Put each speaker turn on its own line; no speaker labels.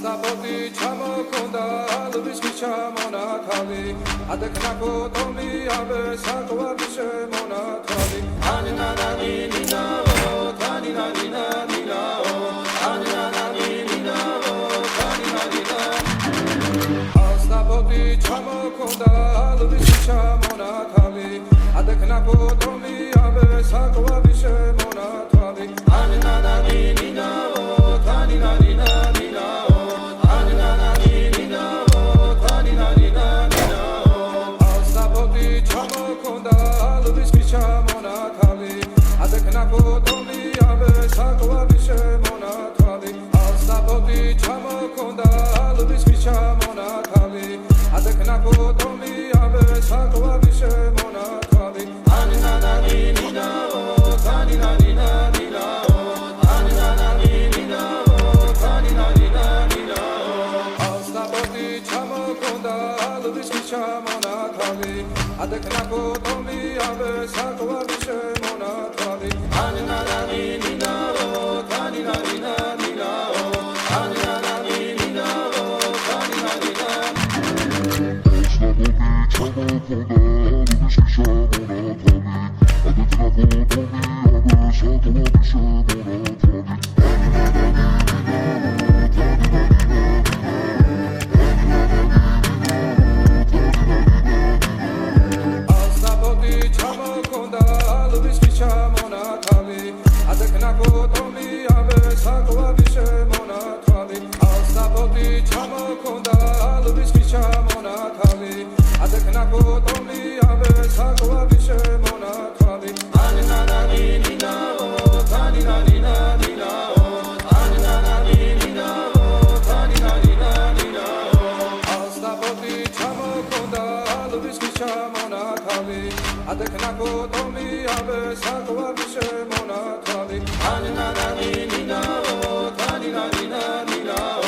ასნაფოთი ჩამოქონდა ალვის ჩამონათალი ადეკნაფო თომი აბე საკვარი შემონათალი ანინანანი ნინაო თანინანინა ნინაო ანინანანი ნინაო თანინანინა ასნაფოთი ჩამოქონდა ალვის ჩამონათალი ადეკნაფო თომი აბე საკვარი შემონათალი ანინანანი ნინაო თანინანინა adeknapo tomi ave sakwari shemonatali aninanani ninao taninanina ninao aninanani ninao taninanina adeknapo tomi ave sakwari shemonatali aninanani ninao taninanina ninao